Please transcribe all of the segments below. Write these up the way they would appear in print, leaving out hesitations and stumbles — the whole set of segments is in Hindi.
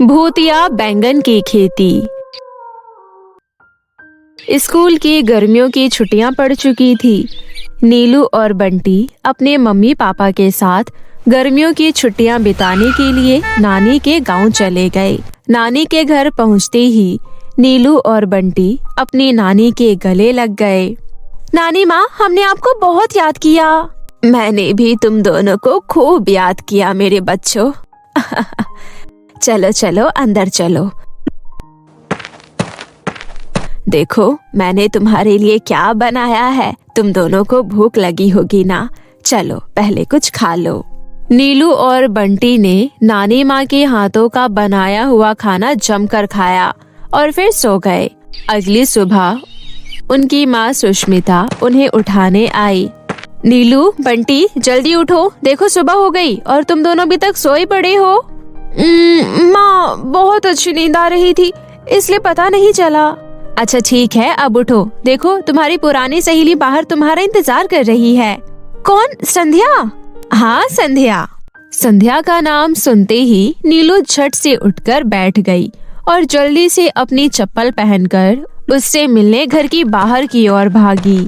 भूतिया बैंगन की खेती। स्कूल की गर्मियों की छुट्टियां पड़ चुकी थी। नीलू और बंटी अपने मम्मी पापा के साथ गर्मियों की छुट्टियां बिताने के लिए नानी के गांव चले गए। नानी के घर पहुंचते ही नीलू और बंटी अपनी नानी के गले लग गए। नानी माँ, हमने आपको बहुत याद किया। मैंने भी तुम दोनों को खूब याद किया मेरे बच्चों। चलो चलो अंदर चलो। देखो मैंने तुम्हारे लिए क्या बनाया है। तुम दोनों को भूख लगी होगी ना, चलो पहले कुछ खा लो। नीलू और बंटी ने नानी माँ के हाथों का बनाया हुआ खाना जमकर खाया और फिर सो गए। अगली सुबह उनकी माँ सुष्मिता उन्हें उठाने आई। नीलू, बंटी, जल्दी उठो, देखो सुबह हो गई और तुम दोनों अभी तक सोए पड़े हो। माँ, बहुत अच्छी नींद आ रही थी इसलिए पता नहीं चला। अच्छा ठीक है, अब उठो, देखो तुम्हारी पुरानी सहेली बाहर तुम्हारा इंतजार कर रही है। कौन? संध्या? हाँ संध्या। संध्या का नाम सुनते ही नीलू झट से उठकर बैठ गई और जल्दी से अपनी चप्पल पहनकर उससे मिलने घर की बाहर की ओर भागी।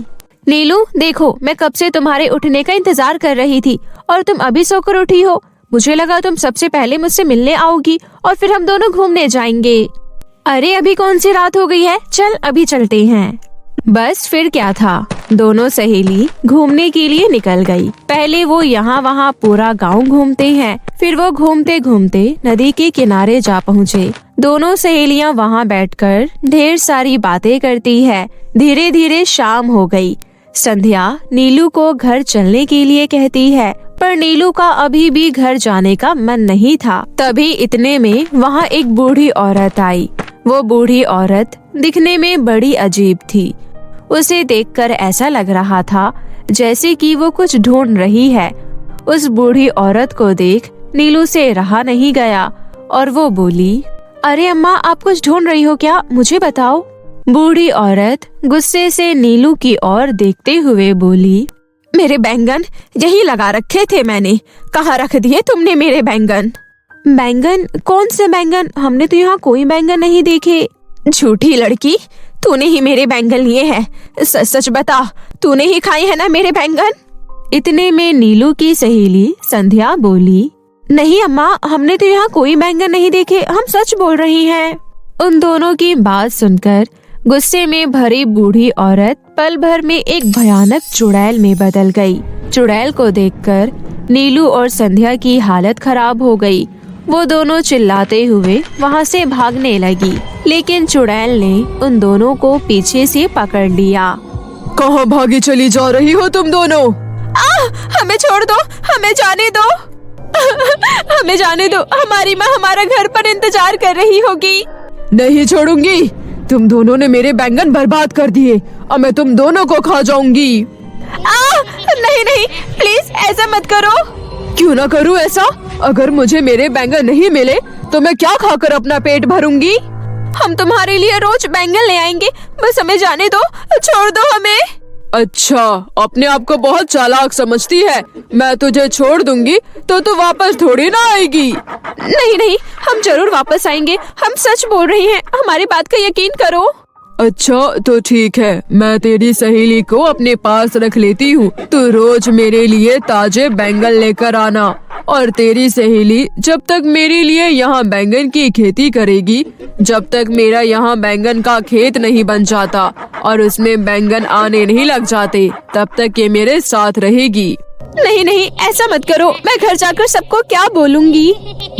नीलू देखो, मैं कब से तुम्हारे उठने का इंतजार कर रही थी और तुम अभी सोकर उठी हो। मुझे लगा तुम सबसे पहले मुझसे मिलने आओगी और फिर हम दोनों घूमने जाएंगे। अरे अभी कौन सी रात हो गई है, चल अभी चलते हैं। बस फिर क्या था, दोनों सहेली घूमने के लिए निकल गई। पहले वो यहाँ वहाँ पूरा गांव घूमते हैं, फिर वो घूमते घूमते नदी के किनारे जा पहुँचे। दोनों सहेलियाँ वहाँ बैठकर ढेर सारी बातें करती है। धीरे धीरे शाम हो गई। संध्या नीलू को घर चलने के लिए कहती है, पर नीलू का अभी भी घर जाने का मन नहीं था। तभी इतने में वहाँ एक बूढ़ी औरत आई। वो बूढ़ी औरत दिखने में बड़ी अजीब थी। उसे देखकर ऐसा लग रहा था जैसे कि वो कुछ ढूंढ रही है। उस बूढ़ी औरत को देख नीलू से रहा नहीं गया और वो बोली, अरे अम्मा, आप कुछ ढूंढ रही हो क्या? मुझे बताओ। बूढ़ी औरत गुस्से से नीलू की ओर देखते हुए बोली, मेरे बैंगन यही लगा रखे थे मैंने। कहाँ रख दिए तुमने मेरे बैंगन? बैंगन? कौन से बैंगन? हमने तो यहाँ कोई बैंगन नहीं देखे। झूठी लड़की, तूने ही मेरे बैंगन लिए हैं। सच सच बता, तूने ही खाए हैं ना मेरे बैंगन? इतने में नीलू की सहेली संध्या बोली, नहीं अम्मा, हमने तो यहाँ कोई बैंगन नहीं देखे, हम सच बोल रही हैं। उन दोनों की बात सुनकर गुस्से में भरी बूढ़ी औरत पल भर में एक भयानक चुड़ैल में बदल गई। चुड़ैल को देखकर नीलू और संध्या की हालत खराब हो गई। वो दोनों चिल्लाते हुए वहाँ से भागने लगी, लेकिन चुड़ैल ने उन दोनों को पीछे से पकड़ लिया। कहाँ भागी चली जा रही हो तुम दोनों? हमें छोड़ दो, हमें जाने दो। हमें जाने दो, हमारी माँ हमारा घर पर इंतजार कर रही होगी। नहीं छोड़ूंगी। तुम दोनों ने मेरे बैंगन बर्बाद कर दिए और मैं तुम दोनों को खा जाऊंगी। नहीं नहीं, प्लीज ऐसा मत करो। क्यों ना करूँ ऐसा? अगर मुझे मेरे बैंगन नहीं मिले तो मैं क्या खाकर अपना पेट भरूंगी? हम तुम्हारे लिए रोज बैंगन ले आएंगे, बस हमें जाने दो, छोड़ दो हमें। अच्छा, अपने आप को बहुत चालाक समझती है। मैं तुझे छोड़ दूंगी तो तू वापस थोड़ी ना आएगी। नहीं नहीं, हम जरूर वापस आएंगे, हम सच बोल रहे हैं, हमारी बात का यकीन करो। अच्छा तो ठीक है, मैं तेरी सहेली को अपने पास रख लेती हूँ। तू रोज मेरे लिए ताजे बैंगन लेकर आना और तेरी सहेली जब तक मेरे लिए यहाँ बैंगन की खेती करेगी, जब तक मेरा यहाँ बैंगन का खेत नहीं बन जाता और उसमें बैंगन आने नहीं लग जाते, तब तक ये मेरे साथ रहेगी। नहीं नहीं, ऐसा मत करो, मैं घर जाकर सबको क्या बोलूँगी?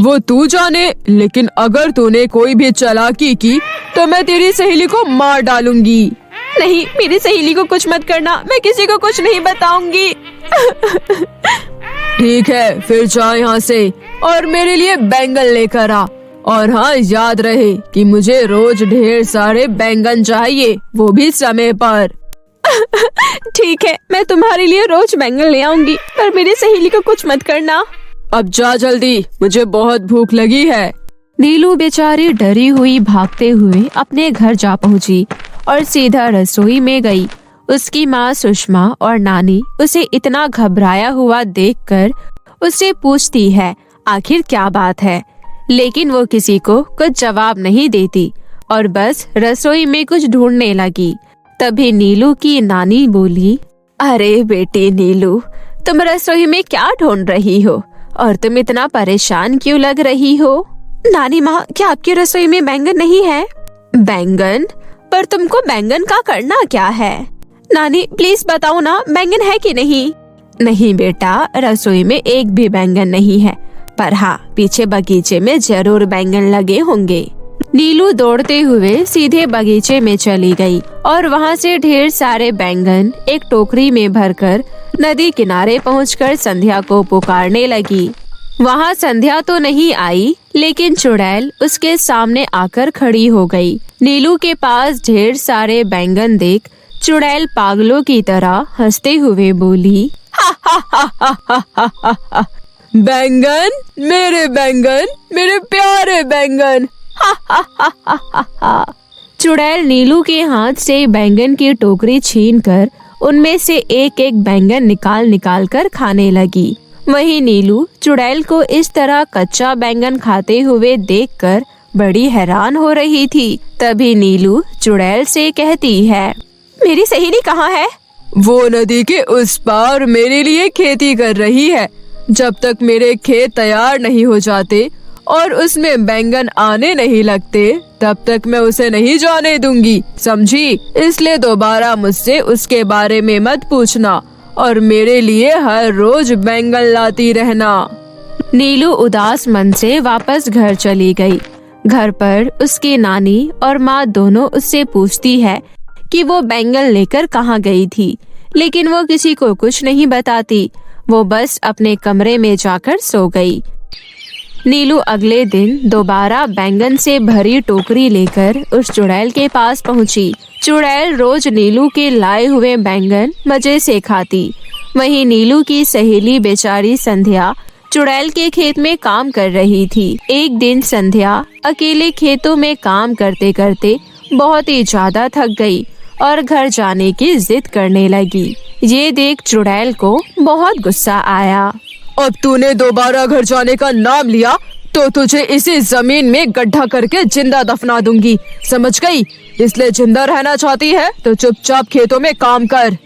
वो तू जाने, लेकिन अगर तूने कोई भी चालाकी की तो मैं तेरी सहेली को मार डालूंगी। नहीं, मेरी सहेली को कुछ मत करना, मैं किसी को कुछ नहीं बताऊंगी। ठीक है, फिर जा यहाँ से और मेरे लिए बैंगन लेकर आ। और हाँ, याद रहे कि मुझे रोज ढेर सारे बैंगन चाहिए, वो भी समय पर। ठीक है, मैं तुम्हारे लिए रोज बैंगन ले आऊंगी, पर मेरी सहेली को कुछ मत करना। अब जा जल्दी, मुझे बहुत भूख लगी है। नीलू बेचारी डरी हुई भागते हुए अपने घर जा पहुंची और सीधा रसोई में गई। उसकी माँ सुषमा और नानी उसे इतना घबराया हुआ देखकर उससे पूछती है, आखिर क्या बात है? लेकिन वो किसी को कुछ जवाब नहीं देती और बस रसोई में कुछ ढूंढने लगी। तभी नीलू की नानी बोली, अरे बेटी नीलू, तुम रसोई में क्या ढूंढ रही हो और तुम इतना परेशान क्यों लग रही हो? नानी माँ, क्या आपकी रसोई में बैंगन नहीं है? बैंगन? पर तुमको बैंगन का करना क्या है? नानी प्लीज बताओ ना, बैंगन है कि नहीं? नहीं बेटा, रसोई में एक भी बैंगन नहीं है, पर हाँ, पीछे बगीचे में जरूर बैंगन लगे होंगे। नीलू दौड़ते हुए सीधे बगीचे में चली गई और वहाँ से ढेर सारे बैंगन एक टोकरी में भरकर नदी किनारे पहुंचकर संध्या को पुकारने लगी। वहाँ संध्या तो नहीं आई, लेकिन चुड़ैल उसके सामने आकर खड़ी हो गई। नीलू के पास ढेर सारे बैंगन देख चुड़ैल पागलों की तरह हंसते हुए बोली, बैंगन, मेरे प्यारे बैंगन। चुड़ैल नीलू के हाथ से बैंगन की टोकरी छीनकर उनमें से एक एक बैंगन निकाल कर खाने लगी। वहीं नीलू चुड़ैल को इस तरह कच्चा बैंगन खाते हुए देखकर बड़ी हैरान हो रही थी। तभी नीलू चुड़ैल से कहती है, मेरी सहेली कहाँ है? वो नदी के उस पार मेरे लिए खेती कर रही है। जब तक मेरे खेत तैयार नहीं हो जाते और उसमें बैंगन आने नहीं लगते, तब तक मैं उसे नहीं जाने दूंगी, समझी? इसलिए दोबारा मुझसे उसके बारे में मत पूछना और मेरे लिए हर रोज बैंगन लाती रहना। नीलू उदास मन से वापस घर चली गई। घर पर उसकी नानी और माँ दोनों उससे पूछती है कि वो बैंगन लेकर कहाँ गई थी, लेकिन वो किसी को कुछ नहीं बताती। वो बस अपने कमरे में जाकर सो गई। नीलू अगले दिन दोबारा बैंगन से भरी टोकरी लेकर उस चुड़ैल के पास पहुंची। चुड़ैल रोज नीलू के लाए हुए बैंगन मजे से खाती। वहीं नीलू की सहेली बेचारी संध्या चुड़ैल के खेत में काम कर रही थी। एक दिन संध्या अकेले खेतों में काम करते करते बहुत ही ज्यादा थक गई और घर जाने की जिद करने लगी। ये देख चुड़ैल को बहुत गुस्सा आया। अब तूने दोबारा घर जाने का नाम लिया तो तुझे इसी जमीन में गड्ढा करके जिंदा दफना दूंगी, समझ गई? इसलिए जिंदा रहना चाहती है तो चुपचाप खेतों में काम कर।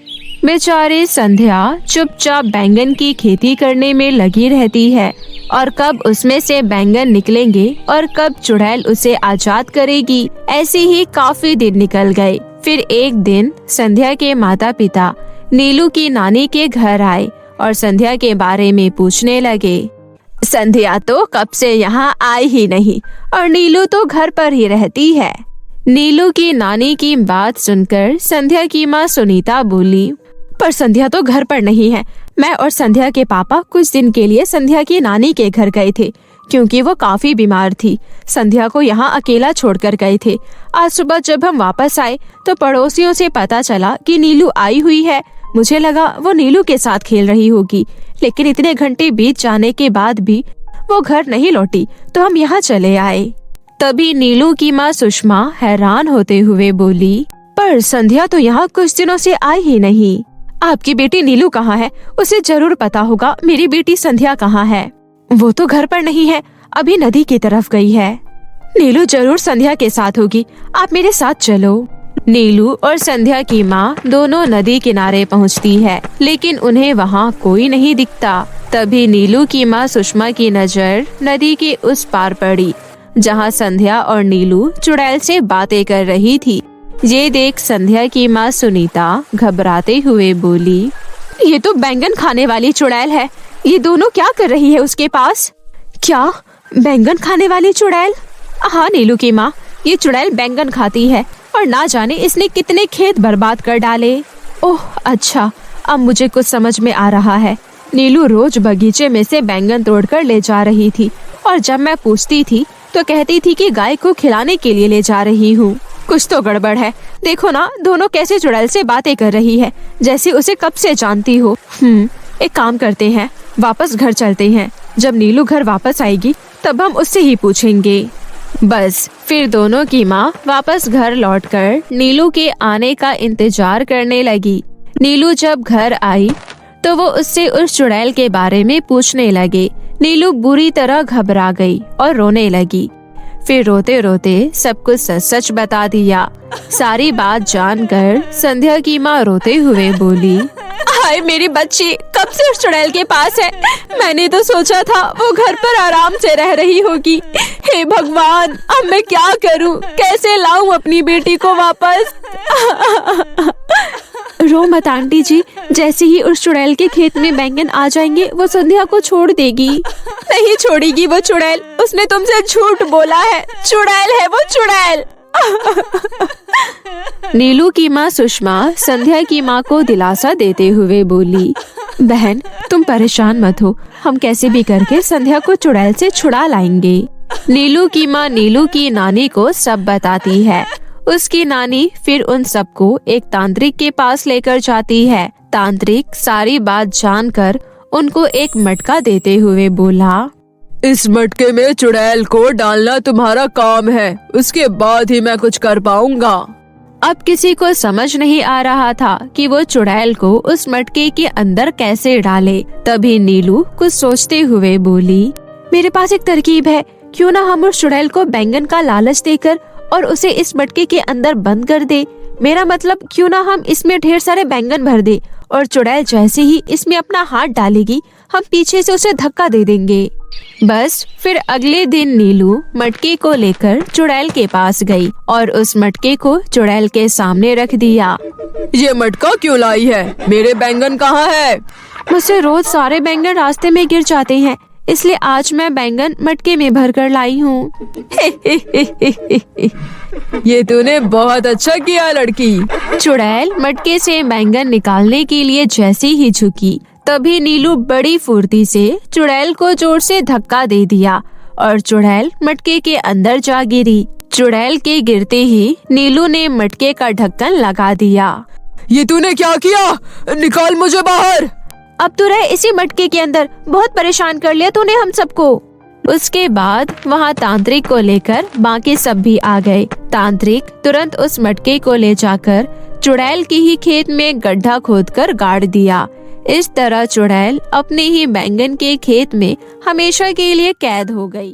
बेचारी संध्या चुपचाप बैंगन की खेती करने में लगी रहती है और कब उसमें से बैंगन निकलेंगे और कब चुड़ैल उसे आजाद करेगी। ऐसे ही काफी दिन निकल गए। फिर एक दिन संध्या के माता पिता नीलू की नानी के घर आए और संध्या के बारे में पूछने लगे। संध्या तो कब से यहाँ आई ही नहीं और नीलू तो घर पर ही रहती है। नीलू की नानी की बात सुनकर संध्या की माँ सुनीता बोली, पर संध्या तो घर पर नहीं है। मैं और संध्या के पापा कुछ दिन के लिए संध्या की नानी के घर गए थे, क्योंकि वो काफी बीमार थी। संध्या को यहाँ अकेला छोड़कर गए थे। आज सुबह जब हम वापस आए तो पड़ोसियों से पता चला कि नीलू आई हुई है। मुझे लगा वो नीलू के साथ खेल रही होगी, लेकिन इतने घंटे बीत जाने के बाद भी वो घर नहीं लौटी, तो हम यहाँ चले आए। तभी नीलू की माँ सुषमा हैरान होते हुए बोली, पर संध्या तो यहाँ कुछ दिनों से आई ही नहीं। आपकी बेटी नीलू कहाँ है? उसे जरूर पता होगा मेरी बेटी संध्या कहाँ है। वो तो घर पर नहीं है, अभी नदी की तरफ गई है। नीलू जरूर संध्या के साथ होगी, आप मेरे साथ चलो। नीलू और संध्या की माँ दोनों नदी किनारे पहुँचती है, लेकिन उन्हें वहाँ कोई नहीं दिखता। तभी नीलू की माँ सुषमा की नजर नदी के उस पार पड़ी, जहाँ संध्या और नीलू चुड़ैल से बातें कर रही थी। ये देख संध्या की माँ सुनीता घबराते हुए बोली, ये तो बैंगन खाने वाली चुड़ैल है। ये दोनों क्या कर रही है उसके पास? क्या बैंगन खाने वाली चुड़ैल? हाँ नीलू की माँ, ये चुड़ैल बैंगन खाती है और ना जाने इसने कितने खेत बर्बाद कर डाले। ओह अच्छा, अब मुझे कुछ समझ में आ रहा है। नीलू रोज बगीचे में से बैंगन तोड़कर ले जा रही थी और जब मैं पूछती थी तो कहती थी कि गाय को खिलाने के लिए ले जा रही हूँ। कुछ तो गड़बड़ है। देखो ना, दोनों कैसे चुड़ैल से बातें कर रही है, जैसे उसे कब से जानती हो। एक काम करते हैं, वापस घर चलते हैं। जब नीलू घर वापस आएगी तब हम उससे ही पूछेंगे। बस फिर दोनों की माँ वापस घर लौटकर नीलू के आने का इंतजार करने लगी। नीलू जब घर आई तो वो उससे उस चुड़ैल के बारे में पूछने लगे, नीलू बुरी तरह घबरा गई और रोने लगी। फिर रोते रोते सब कुछ सच सच बता दिया। सारी बात जानकर संध्या की माँ रोते हुए बोली, हाय मेरी बच्ची कब से उस चुड़ैल के पास है? मैंने तो सोचा था वो घर पर आराम से रह रही होगी। हे भगवान, अब मैं क्या करूं? कैसे लाऊं अपनी बेटी को वापस? रो मत आंटी जी, जैसे ही उस चुड़ैल के खेत में बैंगन आ जाएंगे वो संध्या को छोड़ देगी। नहीं छोड़ेगी वो चुड़ैल, उसने तुमसे झूठ बोला है। चुड़ैल है वो, चुड़ैल। नीलू की माँ सुषमा संध्या की माँ को दिलासा देते हुए बोली, बहन तुम परेशान मत हो, हम कैसे भी करके संध्या को चुड़ैल से छुड़ा लाएंगे। नीलू की माँ नीलू की नानी को सब बताती है। उसकी नानी फिर उन सबको एक तांत्रिक के पास लेकर जाती है। तांत्रिक सारी बात जानकर उनको एक मटका देते हुए बोला, इस मटके में चुड़ैल को डालना तुम्हारा काम है, उसके बाद ही मैं कुछ कर पाऊंगा। अब किसी को समझ नहीं आ रहा था कि वो चुड़ैल को उस मटके के अंदर कैसे डाले। तभी नीलू कुछ सोचते हुए बोली, मेरे पास एक तरकीब है, क्यों ना हम उस चुड़ैल को बैंगन का लालच देकर और उसे इस मटके के अंदर बंद कर दे। मेरा मतलब क्यों ना हम इसमें ढेर सारे बैंगन भर दे और चुड़ैल जैसे ही इसमें अपना हाथ डालेगी हम पीछे से उसे धक्का दे देंगे। बस फिर अगले दिन नीलू मटके को लेकर चुड़ैल के पास गई और उस मटके को चुड़ैल के सामने रख दिया। ये मटका क्यों लाई है? मेरे बैंगन कहाँ है? मुझसे रोज सारे बैंगन रास्ते में गिर जाते हैं, इसलिए आज मैं बैंगन मटके में भर कर लाई हूँ। ये तूने बहुत अच्छा किया लड़की। चुड़ैल मटके से बैंगन निकालने के लिए जैसे ही झुकी तभी नीलू बड़ी फुर्ती से चुड़ैल को जोर से धक्का दे दिया और चुड़ैल मटके के अंदर जा गिरी। चुड़ैल के गिरते ही नीलू ने मटके का ढक्कन लगा दिया। ये तूने क्या किया? निकाल मुझे बाहर। अब तो रहे इसी मटके के अंदर, बहुत परेशान कर लिया तूने हम सबको। उसके बाद वहाँ तांत्रिक को लेकर बाकी सब भी आ गए। तांत्रिक तुरंत उस मटके को ले जाकर चुड़ैल के ही खेत में गड्ढा खोदकर गाड़ दिया। इस तरह चुड़ैल अपने ही बैंगन के खेत में हमेशा के लिए कैद हो गई।